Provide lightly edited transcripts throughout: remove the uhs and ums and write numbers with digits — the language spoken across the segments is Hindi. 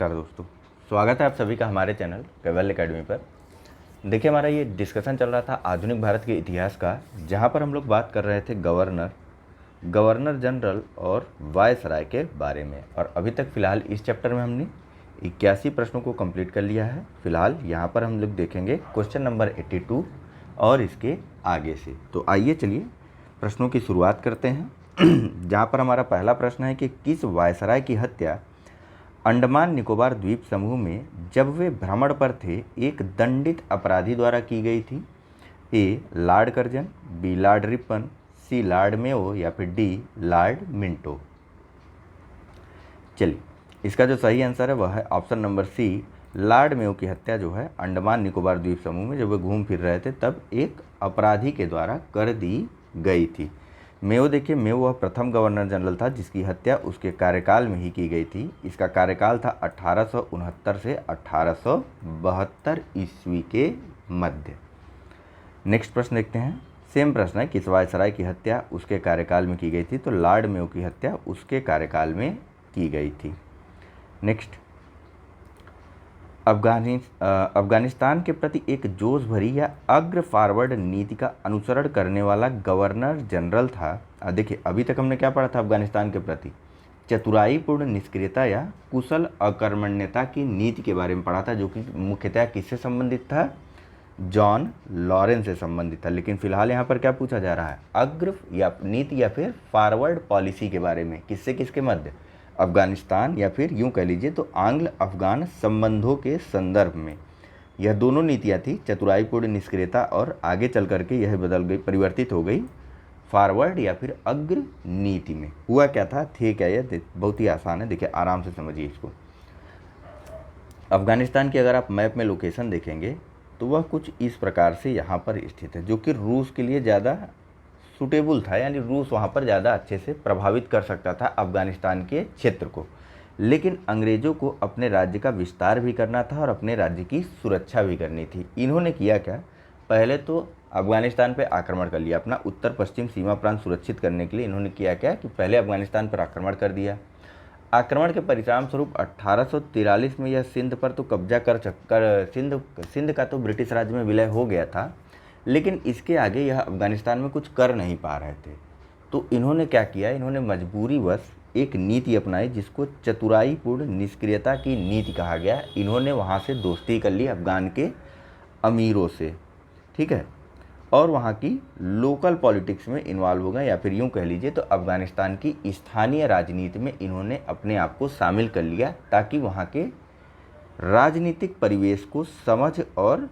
नमस्कार दोस्तों, स्वागत है आप सभी का हमारे चैनल केवल एकेडमी पर। देखिए, हमारा ये डिस्कशन चल रहा था आधुनिक भारत के इतिहास का, जहाँ पर हम लोग बात कर रहे थे गवर्नर जनरल और वायसराय के बारे में। और अभी तक फ़िलहाल इस चैप्टर में हमने 81 प्रश्नों को कंप्लीट कर लिया है। फ़िलहाल यहाँ पर हम लोग देखेंगे क्वेश्चन नंबर 82 और इसके आगे से। तो आइए चलिए प्रश्नों की शुरुआत करते हैं। जहाँ पर हमारा पहला प्रश्न है कि किस वायसराय की हत्या अंडमान निकोबार द्वीप समूह में जब वे भ्रमण पर थे एक दंडित अपराधी द्वारा की गई थी? A Lord Curzon, B Lord Ripon, C Lord Mayo या फिर डी लॉर्ड मिंटो। चलिए, इसका जो सही आंसर है वह है option number C, Lord Mayo की हत्या जो है अंडमान निकोबार द्वीप समूह में जब वे घूम फिर रहे थे तब एक अपराधी के द्वारा कर दी गई थी। मेयो, देखिए मेयो वह प्रथम गवर्नर जनरल था जिसकी हत्या उसके कार्यकाल में ही की गई थी। इसका कार्यकाल था 1869 से 1872 ईस्वी के मध्य। नेक्स्ट प्रश्न देखते हैं। सेम प्रश्न है, किस वायसराय की हत्या उसके कार्यकाल में की गई थी? तो लॉर्ड मेयो की हत्या उसके कार्यकाल में की गई थी। नेक्स्ट, अफगानिस्तान के प्रति एक जोश भरी या अग्र फॉरवर्ड नीति का अनुसरण करने वाला गवर्नर जनरल था। देखिए, अभी तक हमने क्या पढ़ा था अफगानिस्तान के प्रति? चतुराईपूर्ण निष्क्रियता या कुशल अकर्मण्यता की नीति के बारे में पढ़ा था, जो कि मुख्यतः किससे संबंधित था? जॉन लॉरेंस से संबंधित था। लेकिन फिलहाल यहाँ पर क्या पूछा जा रहा है? अग्र या नीति या फिर फॉरवर्ड पॉलिसी के बारे में, किससे किसके मध्य? अफगानिस्तान या फिर यूँ कह लीजिए तो आंग्ल अफगान संबंधों के संदर्भ में यह दोनों नीतियाँ थी, चतुराईपूर्ण निष्क्रियता, और आगे चल करके यह बदल गई, परिवर्तित हो गई फॉरवर्ड या फिर अग्र नीति में। हुआ क्या था, थे क्या? यह बहुत ही आसान है, देखिए आराम से समझिए इसको। अफगानिस्तान की अगर आप मैप में लोकेशन देखेंगे तो वह कुछ इस प्रकार से यहाँ पर स्थित है, जो कि रूस के लिए ज़्यादा सूटेबल था, यानी रूस वहाँ पर ज़्यादा अच्छे से प्रभावित कर सकता था अफगानिस्तान के क्षेत्र को। लेकिन अंग्रेज़ों को अपने राज्य का विस्तार भी करना था और अपने राज्य की सुरक्षा भी करनी थी। इन्होंने किया क्या? पहले तो अफगानिस्तान पर आक्रमण कर लिया। अपना उत्तर पश्चिम सीमा प्रांत सुरक्षित करने के लिए इन्होंने किया क्या कि पहले अफगानिस्तान पर आक्रमण कर दिया। आक्रमण के परिणाम स्वरूप 1843 में यह सिंध पर तो कब्जा कर सिंध का तो ब्रिटिश राज्य में विलय हो गया था, लेकिन इसके आगे यह अफगानिस्तान में कुछ कर नहीं पा रहे थे। तो इन्होंने क्या किया? इन्होंने मजबूरीवश एक नीति अपनाई जिसको चतुराईपूर्ण निष्क्रियता की नीति कहा गया। इन्होंने वहाँ से दोस्ती कर ली अफगान के अमीरों से, ठीक है, और वहाँ की लोकल पॉलिटिक्स में इन्वॉल्व हो गए, या फिर यूँ कह लीजिए तो अफगानिस्तान की स्थानीय राजनीति में इन्होंने अपने आप को शामिल कर लिया, ताकि वहाँ के राजनीतिक परिवेश को समझ और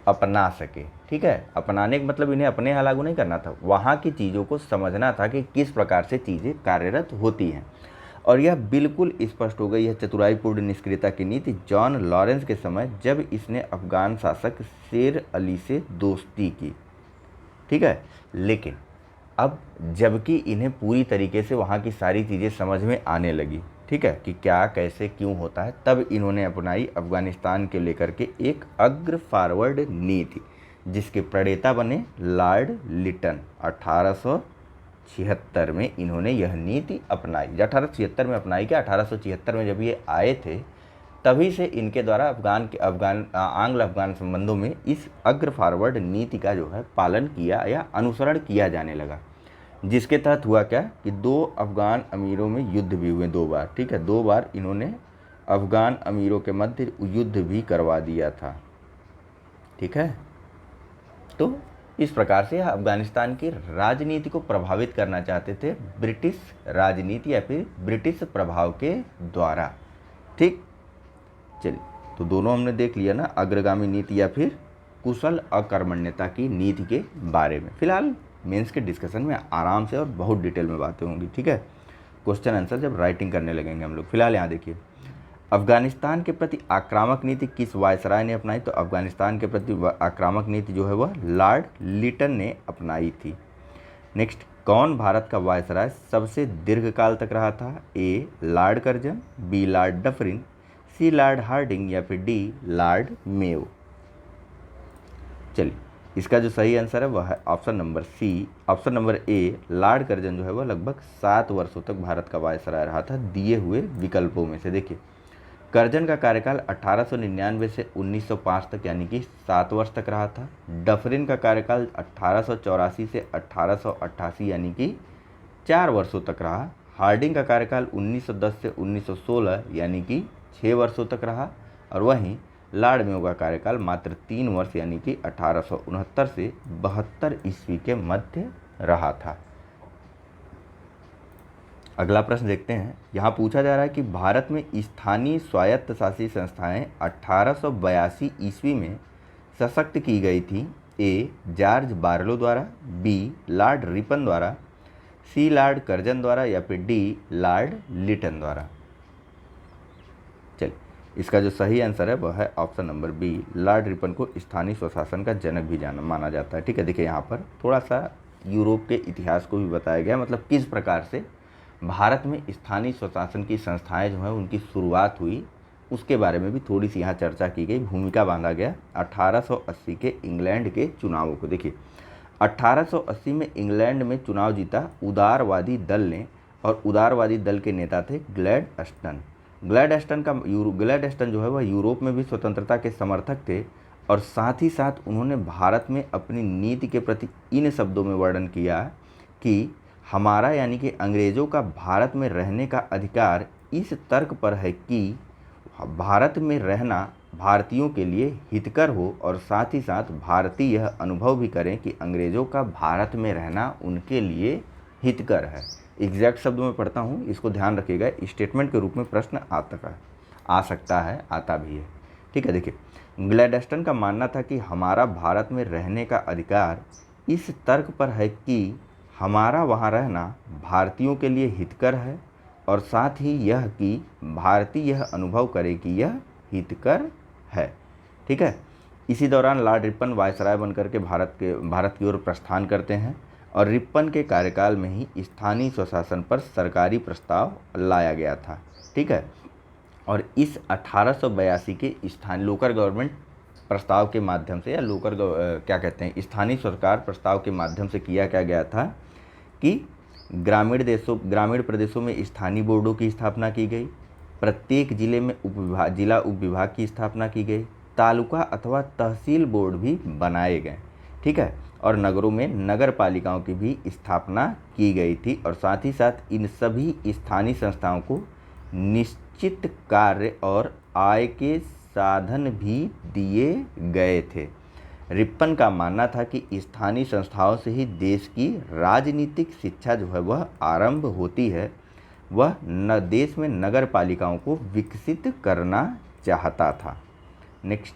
अपना सके। ठीक है, अपनाने का मतलब इन्हें अपने यहाँ लागू नहीं करना था, वहाँ की चीज़ों को समझना था कि किस प्रकार से चीज़ें कार्यरत होती हैं। और यह बिल्कुल स्पष्ट हो गई है चतुराईपूर्ण निष्क्रियता की नीति जॉन लॉरेंस के समय, जब इसने अफगान शासक शेर अली से दोस्ती की। ठीक है, लेकिन अब जबकि इन्हें पूरी तरीके से वहाँ की सारी चीज़ें समझ में आने लगी, ठीक है, कि क्या कैसे क्यों होता है, तब इन्होंने अपनाई अफगानिस्तान के लेकर के एक अग्र फॉरवर्ड नीति, जिसके प्रणेता बने लॉर्ड लिटन। 1876 में इन्होंने यह नीति अपनाई। 1876 में अपनाई क्या? 1876 में जब ये आए थे तभी से इनके द्वारा आंग्ल अफगान संबंधों में इस अग्र फॉरवर्ड नीति का जो है पालन किया या अनुसरण किया जाने लगा, जिसके तहत हुआ क्या कि 2 अफगान अमीरों में युद्ध भी हुए 2 बार। ठीक है, 2 बार इन्होंने अफगान अमीरों के मध्य युद्ध भी करवा दिया था। ठीक है, तो इस प्रकार से अफगानिस्तान की राजनीति को प्रभावित करना चाहते थे ब्रिटिश राजनीति या फिर ब्रिटिश प्रभाव के द्वारा। ठीक, चलिए, तो दोनों हमने देख लिया ना, अग्रगामी नीति या फिर कुशल अकर्मण्यता की नीति के बारे में। फिलहाल मेंस के डिस्कशन में आराम से और बहुत डिटेल में बातें होंगी। ठीक है, क्वेश्चन आंसर जब राइटिंग करने लगेंगे हम लोग। फिलहाल यहाँ देखिए, अफगानिस्तान के प्रति आक्रामक नीति किस वायसराय ने अपनाई? तो अफगानिस्तान के प्रति आक्रामक नीति जो है वह लॉर्ड लिटन ने अपनाई थी। नेक्स्ट, कौन भारत का वायसराय सबसे दीर्घकाल तक रहा था? A Lord Curzon, B lord Dufferin, C lord Hardinge या फिर डी लॉर्ड मेयो। चलिए, इसका जो सही आंसर है वह है option number C, option number A, Lord Curzon जो है वह लगभग 7 वर्षों तक भारत का वायसराय रहा था, दिए हुए विकल्पों में से। देखिए, कर्जन का कार्यकाल 1899 से 1905 तक यानी कि 7 वर्ष तक रहा था। डफरिन का कार्यकाल 1884 से 1888 यानी कि 4 वर्षों तक रहा। हार्डिंग का कार्यकाल 1910 से 1916 यानी कि 6 वर्षों तक रहा। और वहीं लॉर्ड मेयो का कार्यकाल मात्र 3 वर्ष यानी कि 1869 से 72 ईस्वी के मध्य रहा था। अगला प्रश्न देखते हैं। यहाँ पूछा जा रहा है कि भारत में स्थानीय स्वायत्त शासी संस्थाएं 1882 ईस्वी में सशक्त की गई थी। ए जॉर्ज बार्लो द्वारा, बी लॉर्ड रिपन द्वारा, सी लॉर्ड कर्जन द्वारा या फिर डी लॉर्ड लिटन द्वारा। चलिए, इसका जो सही आंसर है वह है option number B. Lord Ripon को स्थानीय स्वशासन का जनक भी माना जाता है। ठीक है, देखिए यहाँ पर थोड़ा सा यूरोप के इतिहास को भी बताया गया, मतलब किस प्रकार से भारत में स्थानीय स्वशासन की संस्थाएं जो हैं उनकी शुरुआत हुई, उसके बारे में भी थोड़ी सी यहाँ चर्चा की गई, भूमिका बांधा गया 1880 के इंग्लैंड के चुनावों को। देखिए 1880 में इंग्लैंड में चुनाव जीता उदारवादी दल ने, और उदारवादी दल के नेता थे ग्लैडस्टन। ग्लैडस्टन जो है वह यूरोप में भी स्वतंत्रता के समर्थक थे, और साथ ही साथ उन्होंने भारत में अपनी नीति के प्रति इन शब्दों में वर्णन किया कि हमारा यानी कि अंग्रेज़ों का भारत में रहने का अधिकार इस तर्क पर है कि भारत में रहना भारतीयों के लिए हितकर हो, और साथ ही साथ भारतीय यह अनुभव भी करें कि अंग्रेज़ों का भारत में रहना उनके लिए हितकर है। एग्जैक्ट शब्दों में पढ़ता हूँ, इसको ध्यान रखिएगा, स्टेटमेंट के रूप में प्रश्न आ सकता है, आता भी है। ठीक है, देखिए ग्लैडस्टन का मानना था कि हमारा भारत में रहने का अधिकार इस तर्क पर है कि हमारा वहाँ रहना भारतीयों के लिए हितकर है, और साथ ही यह कि भारतीय यह अनुभव करे कि यह हितकर है। ठीक है, इसी दौरान लॉर्ड रिपन वायसराय बनकर के भारत की ओर प्रस्थान करते हैं, और रिपन के कार्यकाल में ही स्थानीय स्वशासन पर सरकारी प्रस्ताव लाया गया था। ठीक है, और इस 1882 के स्थानीय लोकल गवर्नमेंट प्रस्ताव के माध्यम से, या स्थानीय सरकार प्रस्ताव के माध्यम से किया क्या गया था कि ग्रामीण प्रदेशों में स्थानीय बोर्डों की स्थापना की गई, प्रत्येक जिले में जिला उप विभाग की स्थापना की गई, तालुका अथवा तहसील बोर्ड भी बनाए गए। ठीक है, और नगरों में नगर पालिकाओं की भी स्थापना की गई थी, और साथ ही साथ इन सभी स्थानीय संस्थाओं को निश्चित कार्य और आय के साधन भी दिए गए थे। रिपन का मानना था कि स्थानीय संस्थाओं से ही देश की राजनीतिक शिक्षा जो है वह आरंभ होती है। वह देश में नगर पालिकाओं को विकसित करना चाहता था। नेक्स्ट,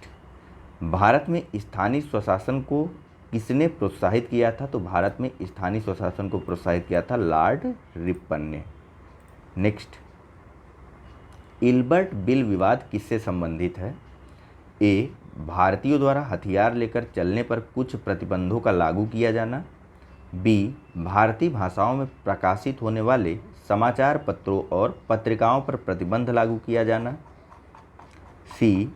भारत में स्थानीय स्वशासन को किसने प्रोत्साहित किया था? तो भारत में स्थानीय स्वशासन को प्रोत्साहित किया था लॉर्ड रिपन ने। नेक्स्ट, इल्बर्ट बिल विवाद किससे संबंधित है? ए, भारतीयों द्वारा हथियार लेकर चलने पर कुछ प्रतिबंधों का लागू किया जाना, बी, भारतीय भाषाओं में प्रकाशित होने वाले समाचार पत्रों और पत्रिकाओं पर प्रतिबंध लागू किया जाना, सी,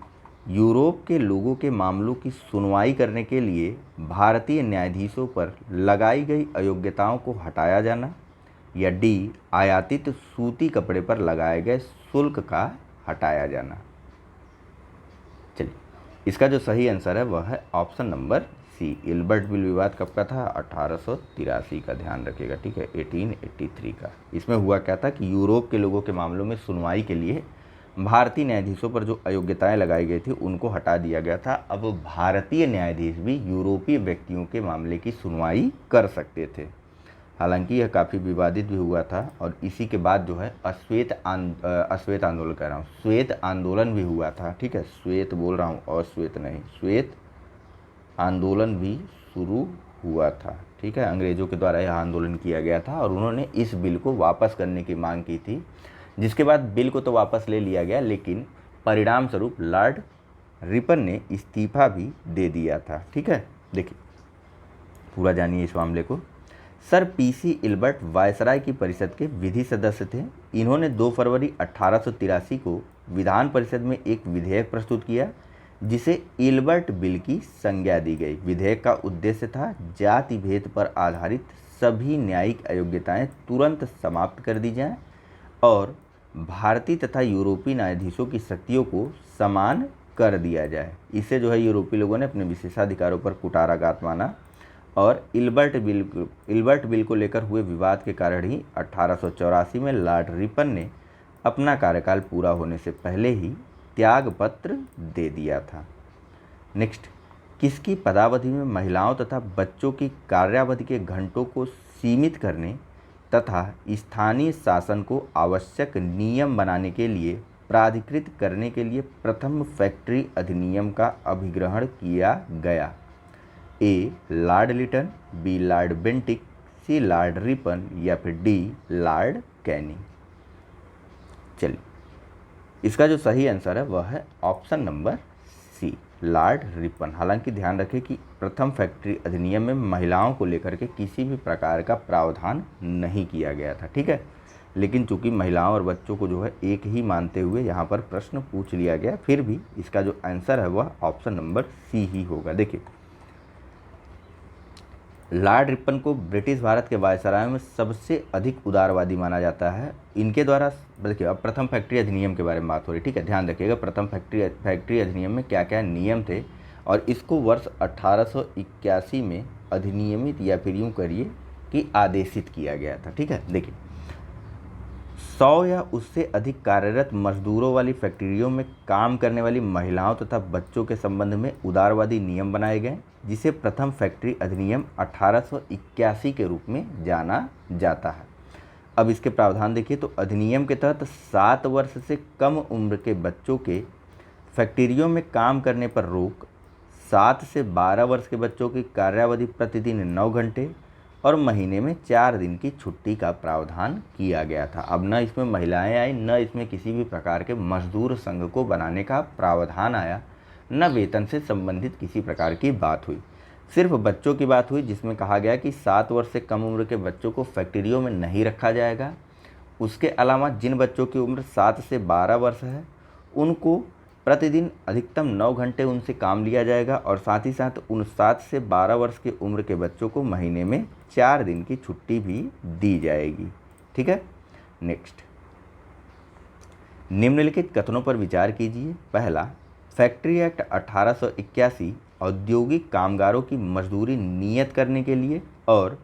यूरोप के लोगों के मामलों की सुनवाई करने के लिए भारतीय न्यायाधीशों पर लगाई गई अयोग्यताओं को हटाया जाना, या डी, आयातित सूती कपड़े पर लगाए गए शुल्क का हटाया जाना। चलिए, इसका जो सही आंसर है वह है option number C. Ilbert Bill विवाद कब का था? 1883 का, ध्यान रखिएगा। ठीक है, 1883 का। इसमें हुआ क्या था कि यूरोप के लोगों के मामलों में सुनवाई के लिए भारतीय न्यायाधीशों पर जो अयोग्यताएं लगाई गई थी उनको हटा दिया गया था। अब भारतीय न्यायाधीश भी यूरोपीय व्यक्तियों के मामले की सुनवाई कर सकते थे। हालांकि यह काफ़ी विवादित भी हुआ था, और इसी के बाद जो है श्वेत आंदोलन भी हुआ था। ठीक है, श्वेत बोल रहा हूँ और श्वेत नहीं, श्वेत आंदोलन भी शुरू हुआ था। ठीक है, अंग्रेज़ों के द्वारा यह आंदोलन किया गया था, और उन्होंने इस बिल को वापस करने की मांग की थी, जिसके बाद बिल को तो वापस ले लिया गया, लेकिन परिणाम स्वरूप लॉर्ड रिपन ने इस्तीफा भी दे दिया था। ठीक है, देखिए पूरा जानिए इस मामले को। सर पीसी इल्बर्ट वायसराय की परिषद के विधि सदस्य थे। इन्होंने 2 फरवरी 1883 को विधान परिषद में एक विधेयक प्रस्तुत किया, जिसे इल्बर्ट बिल की संज्ञा दी गई। विधेयक का उद्देश्य था जाति भेद पर आधारित सभी न्यायिक अयोग्यताएं तुरंत समाप्त कर दी जाएं, और भारतीय तथा यूरोपीय न्यायाधीशों की शक्तियों को समान कर दिया जाए। इसे जो है यूरोपीय लोगों ने अपने विशेषाधिकारों पर कुठाराघात माना और इल्बर्ट बिल को लेकर हुए विवाद के कारण ही 1884 में लॉर्ड रिपन ने अपना कार्यकाल पूरा होने से पहले ही त्यागपत्र दे दिया था। नेक्स्ट, किसकी पदावधि में महिलाओं तथा बच्चों की कार्यावधि के घंटों को सीमित करने तथा स्थानीय शासन को आवश्यक नियम बनाने के लिए प्राधिकृत करने के लिए प्रथम फैक्ट्री अधिनियम का अभिग्रहण किया गया? A lord Lytton, B lord Bentinck, C Lord Ripon या फिर डी लॉर्ड कैनिंग। चलिए, इसका जो सही आंसर है वह है option number C, Lord Ripon. हालांकि ध्यान रखें कि प्रथम फैक्ट्री अधिनियम में महिलाओं को लेकर के किसी भी प्रकार का प्रावधान नहीं किया गया था, ठीक है। लेकिन चूंकि महिलाओं और बच्चों को जो है एक ही मानते हुए यहाँ पर प्रश्न पूछ लिया गया, फिर भी इसका जो आंसर है वह ऑप्शन नंबर सी ही होगा। देखिए, लॉर्ड रिपन को ब्रिटिश भारत के वायसराय में सबसे अधिक उदारवादी माना जाता है। इनके द्वारा, देखिए अब प्रथम फैक्ट्री अधिनियम के बारे में बात हो रही, ठीक है, ध्यान रखिएगा प्रथम फैक्ट्री अधिनियम में क्या क्या नियम थे और इसको वर्ष 1881 में अधिनियमित या फिर यूँ करिए कि आदेशित किया गया था, ठीक है। देखिए, 100 या उससे अधिक कार्यरत मजदूरों वाली फैक्ट्रियों में काम करने वाली महिलाओं तथा बच्चों के संबंध में उदारवादी नियम बनाए गए, जिसे प्रथम फैक्ट्री अधिनियम 1881 के रूप में जाना जाता है। अब इसके प्रावधान देखिए, तो अधिनियम के तहत 7 वर्ष से कम उम्र के बच्चों के फैक्ट्रियों में काम करने पर रोक, 7 से 12 वर्ष के बच्चों की कार्यावधि प्रतिदिन 9 घंटे और महीने में 4 दिन की छुट्टी का प्रावधान किया गया था। अब न इसमें महिलाएं आई, न इसमें किसी भी प्रकार के मजदूर संघ को बनाने का प्रावधान आया, न वेतन से संबंधित किसी प्रकार की बात हुई। सिर्फ बच्चों की बात हुई, जिसमें कहा गया कि 7 वर्ष से कम उम्र के बच्चों को फैक्ट्रियों में नहीं रखा जाएगा। उसके अलावा जिन बच्चों की उम्र 7 से 12 वर्ष है, उनको प्रतिदिन अधिकतम 9 घंटे उनसे काम लिया जाएगा और साथ ही साथ उन 7 से 12 वर्ष की उम्र के बच्चों को महीने में 4 दिन की छुट्टी भी दी जाएगी, ठीक है। नेक्स्ट, निम्नलिखित कथनों पर विचार कीजिए। पहला, फैक्ट्री एक्ट 1881 औद्योगिक कामगारों की मजदूरी नियत करने के लिए और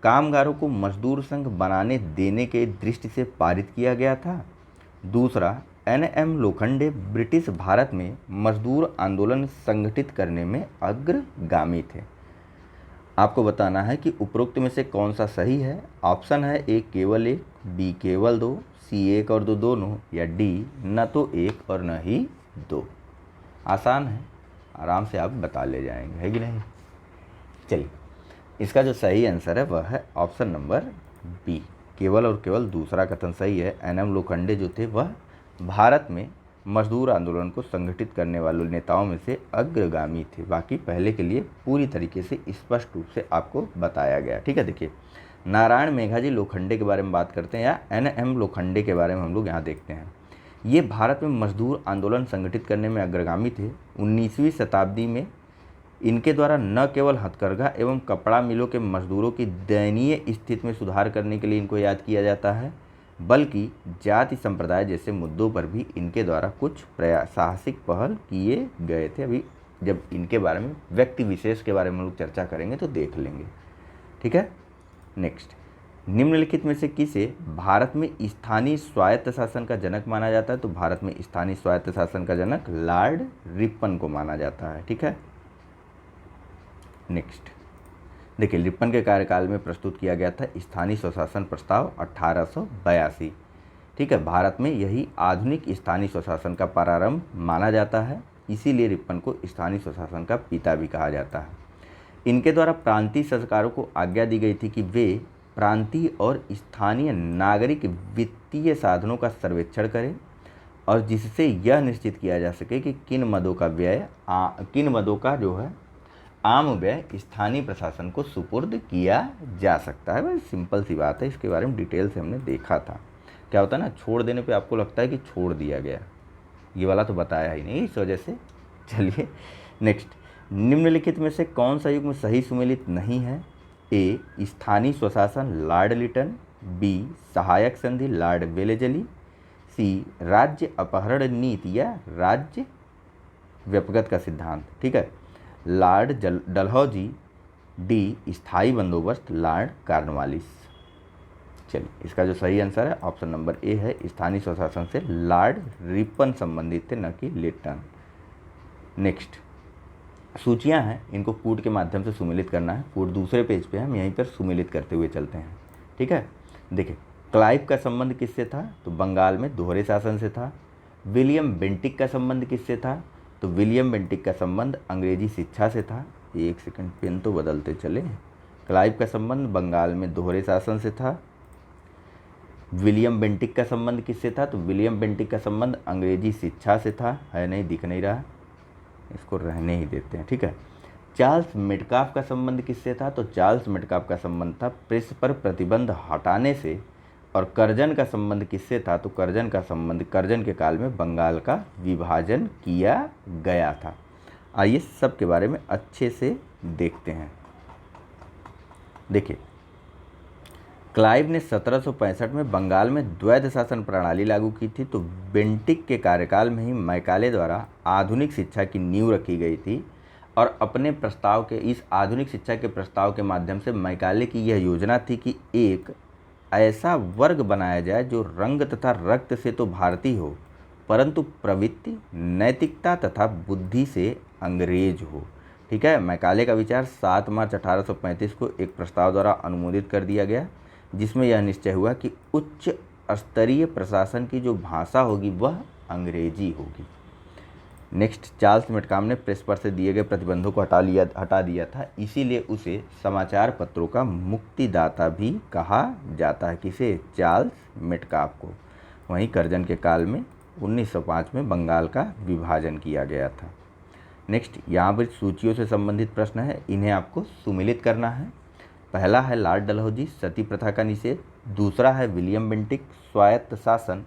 कामगारों को मजदूर संघ बनाने देने के दृष्टि से पारित किया गया था। दूसरा, एन.एम. लोखंडे ब्रिटिश भारत में मजदूर आंदोलन संगठित करने में अग्रगामी थे। आपको बताना है कि उपरोक्त में से कौन सा सही है। ऑप्शन है ए केवल 1, बी केवल 2, सी 1 और 2 दोनों, या डी न तो 1 और न ही 2। आसान है, आराम से आप बता ले जाएंगे, है कि नहीं। चलिए, इसका जो सही आंसर है वह है ऑप्शन नंबर बी, केवल और केवल दूसरा कथन सही है। एन.एम. लोखंडे जो थे वह भारत में मजदूर आंदोलन को संगठित करने वाले नेताओं में से अग्रगामी थे। बाकी पहले के लिए पूरी तरीके से स्पष्ट रूप से आपको बताया गया, ठीक है। देखिए, नारायण मेघाजी लोखंडे के बारे में बात करते हैं या एन.एम. लोखंडे के बारे में हम लोग यहाँ देखते हैं। ये भारत में मजदूर आंदोलन संगठित करने में अग्रगामी थे। 19वीं शताब्दी में इनके द्वारा न केवल हथकरघा एवं कपड़ा मिलों के मजदूरों की दयनीय स्थिति में सुधार करने के लिए इनको याद किया जाता है, बल्कि जाति संप्रदाय जैसे मुद्दों पर भी इनके द्वारा कुछ साहसिक पहल किए गए थे। अभी जब इनके बारे में व्यक्ति विशेष के बारे में लोग चर्चा करेंगे तो देख लेंगे, ठीक है। नेक्स्ट, निम्नलिखित में से किसे भारत में स्थानीय स्वायत्त शासन का जनक माना जाता है? तो भारत में स्थानीय स्वायत्त शासन का जनक लॉर्ड रिपन को माना जाता है, ठीक है। नेक्स्ट, देखिए, रिपन के कार्यकाल में प्रस्तुत किया गया था स्थानीय स्वशासन प्रस्ताव 1882, ठीक है। भारत में यही आधुनिक स्थानीय स्वशासन का प्रारंभ माना जाता है, इसीलिए रिपन को स्थानीय स्वशासन का पिता भी कहा जाता है। इनके द्वारा प्रांतीय सरकारों को आज्ञा दी गई थी कि वे प्रांतीय और स्थानीय नागरिक वित्तीय साधनों का सर्वेक्षण करें और जिससे यह निश्चित किया जा सके कि किन मदों का जो है आम व्यय स्थानीय प्रशासन को सुपुर्द किया जा सकता है। भाई सिंपल सी बात है, इसके बारे में डिटेल से हमने देखा था। क्या होता है ना, छोड़ देने पे आपको लगता है कि छोड़ दिया गया, ये वाला तो बताया ही नहीं, इस वजह से। चलिए नेक्स्ट, निम्नलिखित में से कौन सा युग्म सही सुमेलित नहीं है? ए स्थानीय स्वशासन लॉर्ड लिटन, बी सहायक संधि लॉर्ड वेलेजली, सी राज्य अपहरण नीति या राज्य व्यपगत का सिद्धांत, ठीक है। लॉर्ड डलहौजी, डी स्थायी बंदोबस्त, लॉर्ड कॉर्नवालिस। चलिए, इसका जो सही आंसर है ऑप्शन नंबर ए है, स्थानीय स्वशासन से लॉर्ड रिपन संबंधित थे, न कि लिटन। नेक्स्ट, सूचियां हैं, इनको कूट के माध्यम से सुमेलित करना है। कूट दूसरे पेज पे है, हम यहीं पर सुमेलित करते हुए चलते हैं, ठीक है। देखिए, क्लाइव का संबंध किससे था? तो बंगाल में दोहरे शासन से था। विलियम बेंटिक का संबंध किससे था? तो विलियम बेंटिक का संबंध अंग्रेजी शिक्षा से था। एक सेकंड, पेन तो बदलते चले। क्लाइव का संबंध बंगाल में दोहरे शासन से था। विलियम बेंटिक का संबंध किससे था? तो विलियम बेंटिक का संबंध अंग्रेजी शिक्षा से था। है नहीं, दिख नहीं रहा, इसको रहने ही देते हैं, ठीक है। चार्ल्स मेटकाफ का संबंध किससे था? तो चार्ल्स मेटकाफ का संबंध था प्रेस पर प्रतिबंध हटाने से। और कर्जन का संबंध किससे था? तो कर्जन का संबंध कर्जन के काल में बंगाल का विभाजन किया गया था। आइए सब के बारे में अच्छे से देखते हैं। देखिए, क्लाइव ने 1765 में बंगाल में द्वैध शासन प्रणाली लागू की थी। तो बेंटिक के कार्यकाल में ही मैकाले द्वारा आधुनिक शिक्षा की नींव रखी गई थी। और अपने प्रस्ताव के, इस आधुनिक शिक्षा के प्रस्ताव के माध्यम से मैकाले की यह योजना थी कि एक ऐसा वर्ग बनाया जाए जो रंग तथा रक्त से तो भारतीय हो, परंतु प्रवृत्ति, नैतिकता तथा बुद्धि से अंग्रेज हो, ठीक है। मैकाले का विचार 7 मार्च 1835 को एक प्रस्ताव द्वारा अनुमोदित कर दिया गया, जिसमें यह निश्चय हुआ कि उच्च स्तरीय प्रशासन की जो भाषा होगी वह अंग्रेजी होगी। नेक्स्ट, चार्ल्स मेटकाम ने प्रेस पर से दिए गए प्रतिबंधों को हटा दिया था, इसीलिए उसे समाचार पत्रों का मुक्तिदाता भी कहा जाता है। किसे? चार्ल्स मेटकाफ को। वहीं कर्जन के काल में 1905 में बंगाल का विभाजन किया गया था। नेक्स्ट, यहाँ पर सूचियों से संबंधित प्रश्न है, इन्हें आपको सुमेलित करना है। पहला है लॉर्ड डलहौजी, सती प्रथा का निषेध। दूसरा है विलियम बेंटिक, स्वायत्त शासन।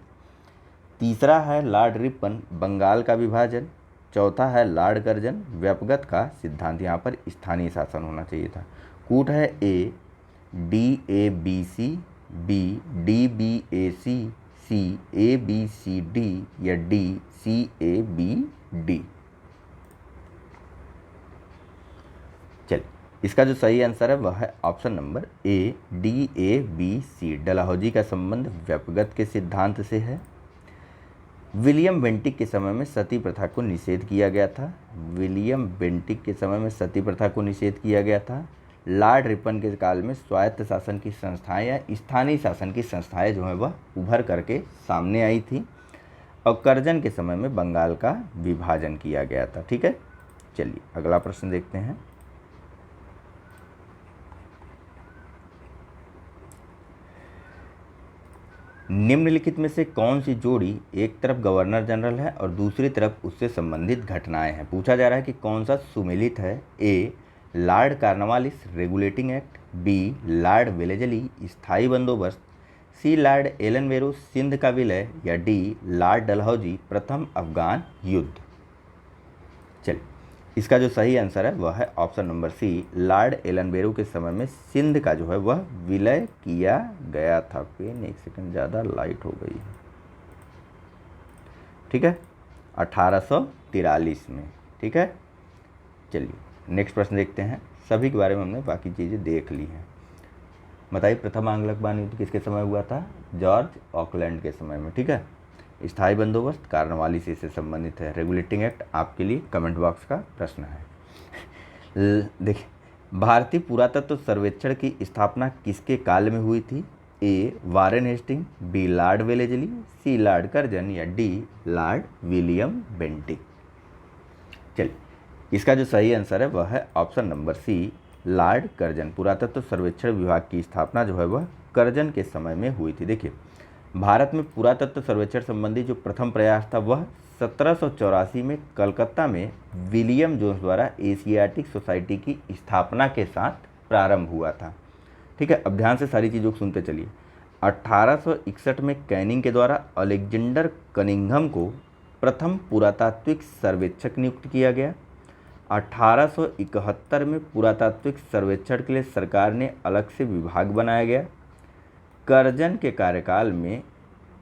तीसरा है लॉर्ड रिपन, बंगाल का विभाजन। चौथा है लॉर्ड कर्जन, व्यपगत का सिद्धांत। यहाँ पर स्थानीय शासन होना चाहिए था। कूट है A D A B C, B D B A C, C A B C D या D C A B D. चलिए, इसका जो सही आंसर है वह है option number A, D A B C. Dalhousie का संबंध व्यपगत के सिद्धांत से है। विलियम बेंटिक के समय में सती प्रथा को निषेध किया गया था। विलियम बेंटिक के समय में सती प्रथा को निषेध किया गया था। लॉर्ड रिपन के काल में स्वायत्त शासन की संस्थाएं या स्थानीय शासन की संस्थाएं जो हैं वह उभर करके सामने आई थी। और कर्जन के समय में बंगाल का विभाजन किया गया था, ठीक है। चलिए अगला प्रश्न देखते हैं। निम्नलिखित में से कौन सी जोड़ी एक तरफ गवर्नर जनरल है और दूसरी तरफ उससे संबंधित घटनाएं हैं? पूछा जा रहा है कि कौन सा सुमेलित है। A lord Cornwallis regulating act, B lord Wellesley स्थायी बंदोबस्त, सी लॉर्ड एलनवेरो सिंध का विलय या डी लॉर्ड डलहौजी प्रथम अफगान युद्ध। चलिए, इसका जो सही आंसर है वह है ऑप्शन नंबर सी, लॉर्ड एलनवेरो के समय में सिंध का जो है वह विलय किया गया था। पेन एक सेकंड ज़्यादा लाइट हो गई है, ठीक है, 1843 में, ठीक है। चलिए नेक्स्ट प्रश्न देखते हैं। सभी के बारे में हमने बाकी चीज़ें देख ली हैं। बताइए, प्रथम आंग्ल अफगान युद्ध किसके समय हुआ था? जॉर्ज ऑकलैंड के समय में, ठीक है। स्थायी बंदोबस्त कॉर्नवालिस से संबंधित है। रेगुलेटिंग एक्ट आपके लिए कमेंट बॉक्स का प्रश्न है। देखिए, भारतीय पुरातत्व सर्वेक्षण की स्थापना किसके काल में हुई थी? A Warren Hastings, B lord Wellesley, C Lord Curzon या डी लॉर्ड विलियम बेंटिक। चलिए, इसका जो सही आंसर है वह है option number C, Lord Curzon. पुरातत्व सर्वेक्षण विभाग की स्थापना जो है वह कर्जन के समय में हुई थी। देखिए, भारत में पुरातत्व सर्वेक्षण संबंधी जो प्रथम प्रयास था वह 1784 में कलकत्ता में विलियम जोन्स द्वारा एशियाटिक सोसाइटी की स्थापना के साथ प्रारंभ हुआ था, ठीक है। अब ध्यान से सारी चीज़ों को सुनते चलिए। 1861 में कैनिंग के द्वारा अलेक्जेंडर कनिंघम को प्रथम पुरातात्विक सर्वेक्षक नियुक्त किया गया। 1871 में पुरातात्विक सर्वेक्षण के लिए सरकार ने अलग से विभाग बनाया गया। कर्जन के कार्यकाल में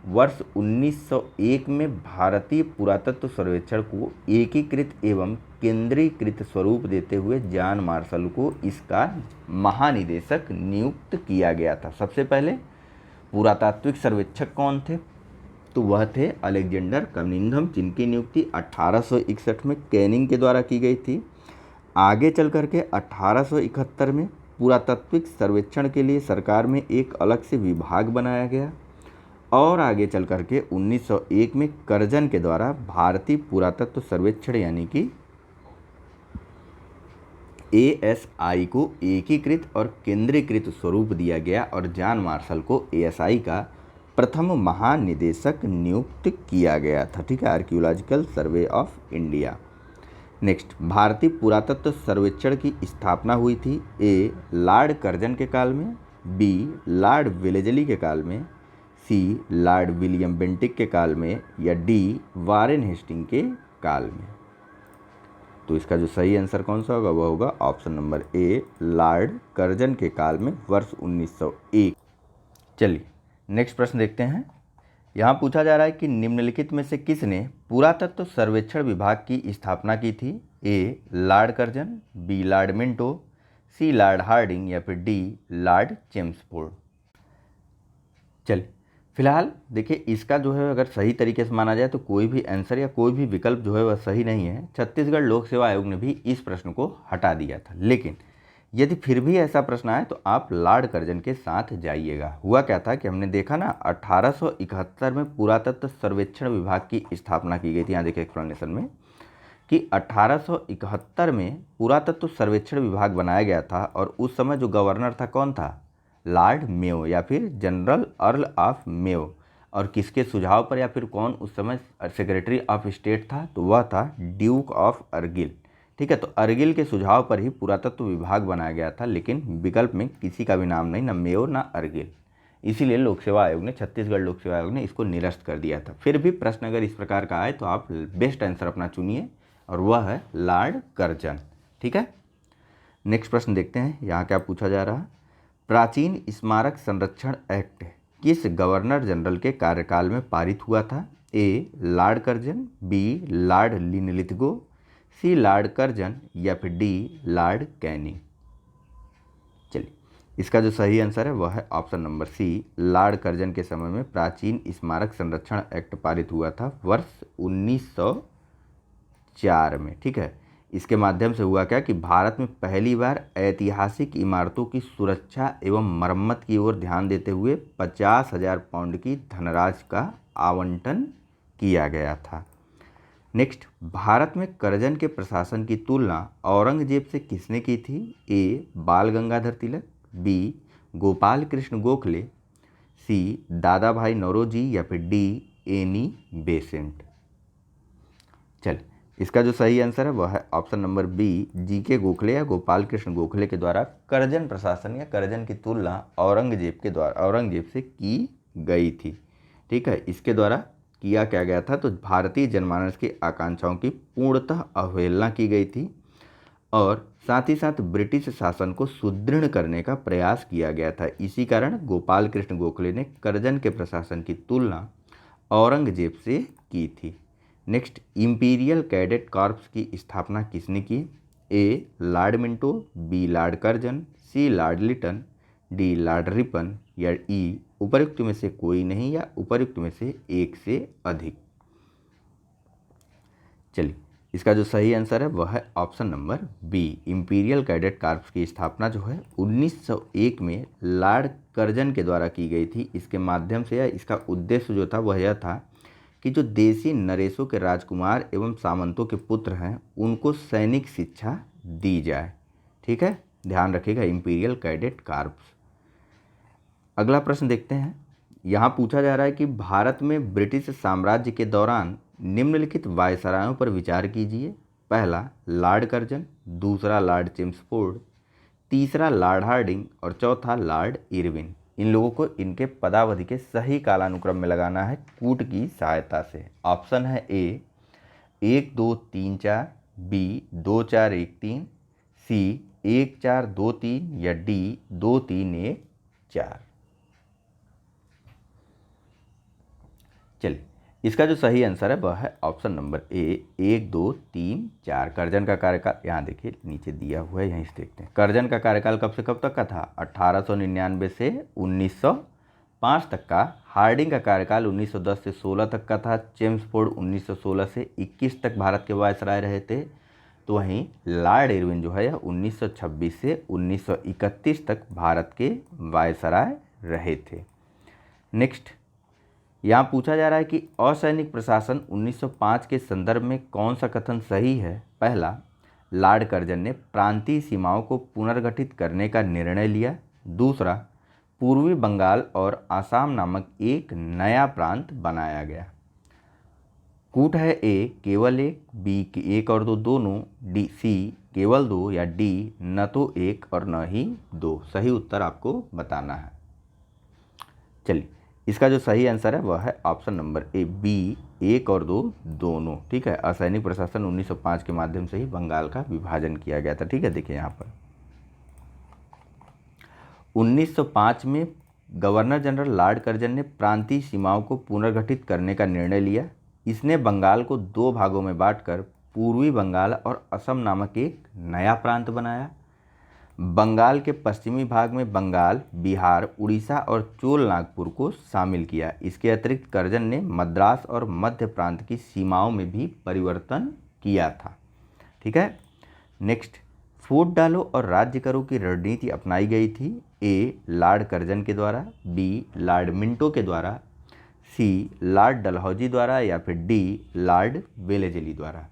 वर्ष 1901 में भारतीय पुरातत्व सर्वेक्षण को एकीकृत एवं केंद्रीकृत स्वरूप देते हुए जॉन मार्शल को इसका महानिदेशक नियुक्त किया गया था। सबसे पहले पुरातात्विक सर्वेक्षक कौन थे? तो वह थे अलेक्जेंडर कनिंघम, जिनकी नियुक्ति 1861 में कैनिंग के द्वारा की गई थी। आगे चल करके 1871 में पुरातात्विक सर्वेक्षण के लिए सरकार में एक अलग से विभाग बनाया गया और आगे चल करके 1901 में कर्जन के द्वारा भारतीय पुरातत्व सर्वेक्षण यानी कि ASI को एकीकृत और केंद्रीकृत स्वरूप दिया गया और जॉन मार्शल को ASI का प्रथम महानिदेशक नियुक्त किया गया था। ठीक है, archaeological survey of India. Next, भारतीय पुरातत्व सर्वेक्षण की स्थापना हुई थी A लॉर्ड कर्जन के काल में, B लॉर्ड वेलेजली के काल में, C लॉर्ड विलियम बेंटिक के काल में या D वारेन हेस्टिंग के काल में। तो इसका जो सही आंसर कौन सा होगा वह होगा option number A Lord Curzon के काल में वर्ष 1901। चलिए नेक्स्ट प्रश्न देखते हैं। यहाँ पूछा जा रहा है कि निम्नलिखित में से किसने पुरातत्व सर्वेक्षण विभाग की स्थापना की थी? A Lord Curzon, B Lord Minto, C Lord Hardinge या फिर D लॉर्ड चेम्सफोर्ड। चलिए फिलहाल देखिए, इसका जो है अगर सही तरीके से माना जाए तो कोई भी आंसर या कोई भी विकल्प जो है वह सही नहीं है। छत्तीसगढ़ लोक सेवा आयोग ने भी इस प्रश्न को हटा दिया था, लेकिन यदि फिर भी ऐसा प्रश्न आए तो आप लॉर्ड कर्जन के साथ जाइएगा। हुआ क्या था कि हमने देखा ना 1871 में पुरातत्व सर्वेक्षण विभाग की स्थापना की गई थी। यहाँ देखिए एक्सप्लेनेशन में कि 1871 में पुरातत्व सर्वेक्षण विभाग बनाया गया था और उस समय जो गवर्नर था कौन था? लॉर्ड मेयो या फिर जनरल अर्ल ऑफ मेयो। और किसके सुझाव पर या फिर कौन उस समय सेक्रेटरी ऑफ स्टेट था? तो वह था ड्यूक ऑफ अर्गिल। ठीक है, तो अर्गिल के सुझाव पर ही पुरातत्व विभाग बनाया गया था, लेकिन विकल्प में किसी का भी नाम नहीं, ना मेयो ना अर्गिल। इसीलिए लोक सेवा आयोग ने, छत्तीसगढ़ लोक सेवा आयोग ने इसको निरस्त कर दिया था। फिर भी प्रश्न अगर इस प्रकार का आए तो आप बेस्ट आंसर अपना चुनिए और वह है लॉर्ड कर्जन। ठीक है, नेक्स्ट प्रश्न देखते हैं। यहाँ क्या पूछा जा रहा है? प्राचीन स्मारक संरक्षण एक्ट किस गवर्नर जनरल के कार्यकाल में पारित हुआ था? A Lord Curzon, B Lord Linlithgow, C Lord Curzon या फिर D लॉर्ड कैनिंग। चलिए इसका जो सही आंसर है वह है option number C Lord Curzon के समय में प्राचीन स्मारक संरक्षण एक्ट पारित हुआ था वर्ष 1904 में। ठीक है, इसके माध्यम से हुआ क्या कि भारत में पहली बार ऐतिहासिक इमारतों की सुरक्षा एवं मरम्मत की ओर ध्यान देते हुए 50,000 पाउंड की धनराशि का आवंटन किया गया था। नेक्स्ट, भारत में कर्जन के प्रशासन की तुलना औरंगजेब से किसने की थी? A बाल गंगाधर तिलक, B गोपाल कृष्ण गोखले, C दादा भाई नौरोजी या फिर D एनी बेसेंट। चल इसका जो सही आंसर है वह है option number B GK Gokhale या गोपाल कृष्ण गोखले के द्वारा कर्जन प्रशासन या कर्जन की तुलना औरंगजेब से की गई थी। ठीक है, इसके द्वारा किया क्या गया था? तो भारतीय जनमानस की आकांक्षाओं की पूर्णतः अवहेलना की गई थी और साथ ही साथ ब्रिटिश शासन को सुदृढ़ करने का प्रयास किया गया था। इसी कारण गोपाल कृष्ण गोखले ने कर्जन के प्रशासन की तुलना औरंगजेब से की थी। नेक्स्ट, इंपीरियल कैडेट कॉर्प्स की स्थापना किसने की? A Lord Minto, B Lord Curzon, C Lord Lytton, D Lord Ripon या E उपर्युक्त में से कोई नहीं या उपर्युक्त में से एक से अधिक। चलिए इसका जो सही आंसर है वह है option number B imperial cadet corps की स्थापना जो है 1901 में लॉर्ड कर्जन के द्वारा की गई थी। इसके माध्यम से या इसका उद्देश्य जो था वह यह था कि जो देसी नरेशों के राजकुमार एवं सामंतों के पुत्र हैं उनको सैनिक शिक्षा दी जाए। ठीक है, ध्यान रखिएगा इंपीरियल कैडेट कॉर्प्स। अगला प्रश्न देखते हैं। यहाँ पूछा जा रहा है कि भारत में ब्रिटिश साम्राज्य के दौरान निम्नलिखित वायसरायों पर विचार कीजिए। पहला लॉर्ड कर्जन, दूसरा लॉर्ड चेम्सफोर्ड, तीसरा लॉर्ड हार्डिंग और चौथा लॉर्ड इरविन। इन लोगों को इनके पदावधि के सही कालानुक्रम में लगाना है कूट की सहायता से। ऑप्शन है A 1 2 3 4, B 2 4 1 3, C 1 4 2 3 या D 2 3 1 4। चलिए, इसका जो सही आंसर है वह है ऑप्शन नंबर ए, 1, 2, 3, 4। कर्जन का कार्यकाल यहाँ देखिए नीचे दिया हुआ है, यहीं से देखते हैं। कर्जन का कार्यकाल कब से कब तक का था? 1899 से 1905 तक का। हार्डिंग का कार्यकाल 1910 से 16 तक का था। चेम्सफोर्ड 1916 से 21 तक भारत के वायसराय रहे थे। तो वहीं लॉर्ड इरविन जो है 1926 से 1931 तक भारत के वायसराय रहे थे। नेक्स्ट, यहाँ पूछा जा रहा है कि असैनिक प्रशासन 1905 के संदर्भ में कौन सा कथन सही है? पहला, लॉर्ड कर्जन ने प्रांतीय सीमाओं को पुनर्गठित करने का निर्णय लिया। दूसरा, पूर्वी बंगाल और आसाम नामक एक नया प्रांत बनाया गया। कूट है ए, केवल एक, बी, एक और दो दोनों, डी, सी, केवल दो, या डी, न तो एक और न ही दो। सही उत्तर आपको बताना है। चलिए, इसका जो सही आंसर है वह है ऑप्शन नंबर ए, बी, एक और दो दोनों। ठीक है, असैनिक प्रशासन 1905 के माध्यम से ही बंगाल का विभाजन किया गया था। ठीक है, देखिए यहाँ पर 1905 में गवर्नर जनरल लॉर्ड कर्जन ने प्रांतीय सीमाओं को पुनर्गठित करने का निर्णय लिया। इसने बंगाल को दो भागों में बांटकर पूर्वी बंगाल और असम नामक एक नया प्रांत बनाया। बंगाल के पश्चिमी भाग में बंगाल, बिहार, उड़ीसा और चोल नागपुर को शामिल किया। इसके अतिरिक्त कर्जन ने मद्रास और मध्य प्रांत की सीमाओं में भी परिवर्तन किया था। ठीक है, नेक्स्ट, फूट डालो और राज्य करो की रणनीति अपनाई गई थी। ए, लॉर्ड कर्जन के द्वारा, बी, लॉर्ड मिंटो के द्वारा, सी, लॉर्ड डलहौजी द्वारा, या फिर डी, लॉर्ड वेलेजली द्वारा।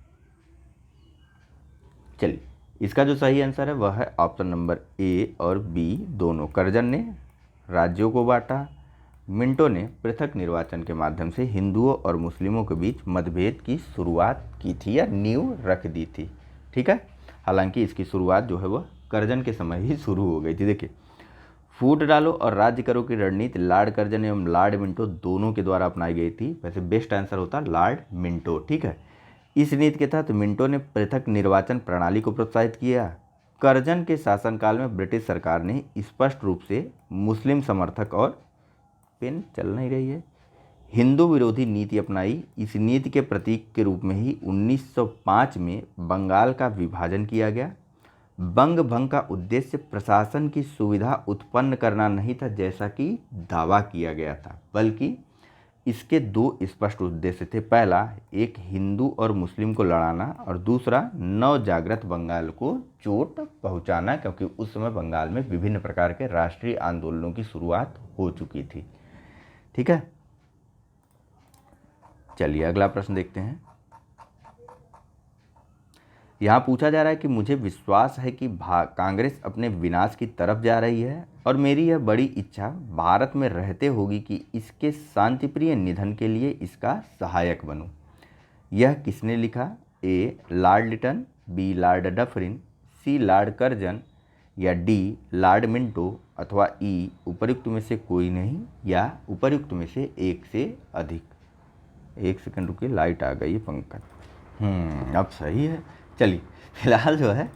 चलिए, इसका जो सही आंसर है वह है ऑप्शन नंबर ए और बी दोनों। कर्जन ने राज्यों को बांटा, मिंटो ने पृथक निर्वाचन के माध्यम से हिंदुओं और मुस्लिमों के बीच मतभेद की शुरुआत की थी या नींव रख दी थी। ठीक है, हालांकि इसकी शुरुआत जो है वह कर्जन के समय ही शुरू हो गई थी। देखिए, फूट डालो और राज्य करो की रणनीति लॉर्ड कर्जन एवं लॉर्ड मिंटो दोनों के द्वारा अपनाई गई थी। वैसे बेस्ट आंसर होता लॉर्ड मिंटो। ठीक है, इस नीति के तहत मिंटो ने पृथक निर्वाचन प्रणाली को प्रोत्साहित किया। कर्जन के शासनकाल में ब्रिटिश सरकार ने स्पष्ट रूप से मुस्लिम समर्थक और पेन चल नहीं रही है हिंदू विरोधी नीति अपनाई। इस नीति के प्रतीक के रूप में ही 1905 में बंगाल का विभाजन किया गया। बंग भंग का उद्देश्य प्रशासन की सुविधा उत्पन्न करना नहीं था जैसा कि दावा किया गया था, बल्कि इसके दो स्पष्ट उद्देश्य थे। पहला, एक हिंदू और मुस्लिम को लड़ाना, और दूसरा, नवजागृत बंगाल को चोट पहुंचाना, क्योंकि उस समय बंगाल में विभिन्न प्रकार के राष्ट्रीय आंदोलनों की शुरुआत हो चुकी थी। ठीक है, चलिए अगला प्रश्न देखते हैं। यहाँ पूछा जा रहा है कि मुझे विश्वास है कि कांग्रेस अपने विनाश की तरफ जा रही है और मेरी यह बड़ी इच्छा भारत में रहते होगी कि इसके शांतिप्रिय निधन के लिए इसका सहायक बनूं। यह किसने लिखा? A, lord Lytton, B, lord Dufferin, C, Lord Curzon, या डी, लॉर्ड मिंटो, अथवा ई, उपर्युक्त में से कोई नहीं या उपर्युक्त में से एक से अधिक। एक सेकंड रुकिए, लाइट आ गई है पंकज। अब सही है। चलिए, फिलहाल जो है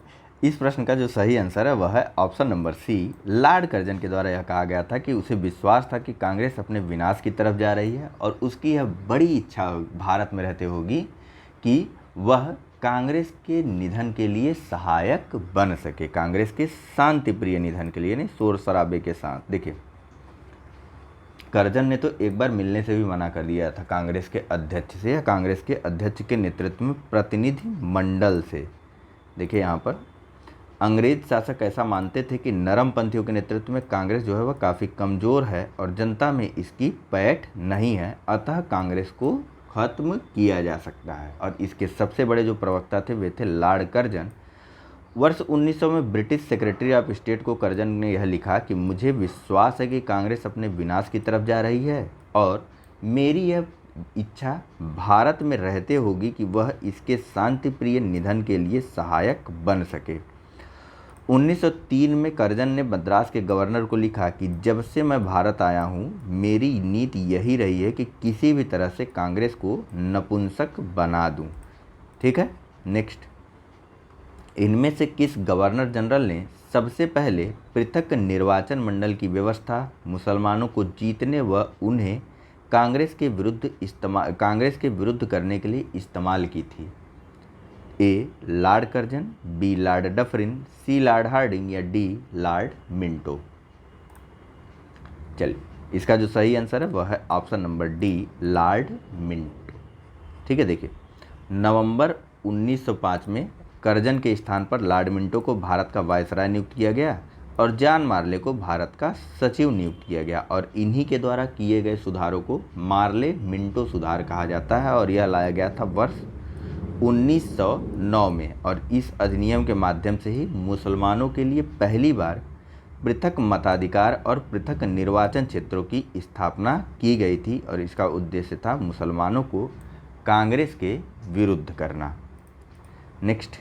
इस प्रश्न का जो सही आंसर है वह है option number C. Lord Curzon के द्वारा यह कहा गया था कि उसे विश्वास था कि कांग्रेस अपने विनाश की तरफ जा रही है और उसकी यह बड़ी इच्छा भारत में रहते होगी कि वह कांग्रेस के निधन के लिए सहायक बन सके, कांग्रेस के शांतिप्रिय निधन के लिए, नहीं शोर शराबे के साथ। देखिए, कर्जन ने तो एक बार मिलने से भी मना कर दिया था कांग्रेस के अध्यक्ष से या कांग्रेस के अध्यक्ष के नेतृत्व में प्रतिनिधि मंडल से। देखिए, यहाँ पर अंग्रेज शासक ऐसा मानते थे कि नरमपंथियों के नेतृत्व में कांग्रेस जो है वह काफ़ी कमज़ोर है और जनता में इसकी पैठ नहीं है, अतः कांग्रेस को खत्म किया जा सकता है। और इसके सबसे बड़े जो प्रवक्ता थे वे थे लॉर्ड कर्जन। वर्ष 1900 में ब्रिटिश सेक्रेटरी ऑफ स्टेट को कर्जन ने यह लिखा कि मुझे विश्वास है कि कांग्रेस अपने विनाश की तरफ जा रही है और मेरी यह इच्छा भारत में रहते होगी कि वह इसके शांतिप्रिय निधन के लिए सहायक बन सके। 1903 में कर्जन ने मद्रास के गवर्नर को लिखा कि जब से मैं भारत आया हूँ मेरी नीति यही रही है कि किसी भी तरह से कांग्रेस को नपुंसक बना दूँ। ठीक है, नेक्स्ट, इनमें से किस गवर्नर जनरल ने सबसे पहले पृथक निर्वाचन मंडल की व्यवस्था, मुसलमानों को जीतने व उन्हें कांग्रेस के विरुद्ध करने के लिए इस्तेमाल की थी? A Lord Curzon, B lord Dufferin, C lord Hardinge या डी लॉर्ड मिंटो। चलिए, इसका जो सही आंसर है वह है option number D lord Minto. ठीक है, देखिए नवंबर 1905 में कर्जन के स्थान पर लॉर्ड मिंटो को भारत का वायसराय नियुक्त किया गया और जॉन मार्ले को भारत का सचिव नियुक्त किया गया और इन्हीं के द्वारा किए गए सुधारों को मार्ले मिंटो सुधार कहा जाता है और यह लाया गया था वर्ष 1909 में और इस अधिनियम के माध्यम से ही मुसलमानों के लिए पहली बार पृथक मताधिकार और पृथक निर्वाचन क्षेत्रों की स्थापना की गई थी और इसका उद्देश्य था मुसलमानों को कांग्रेस के विरुद्ध करना। नेक्स्ट,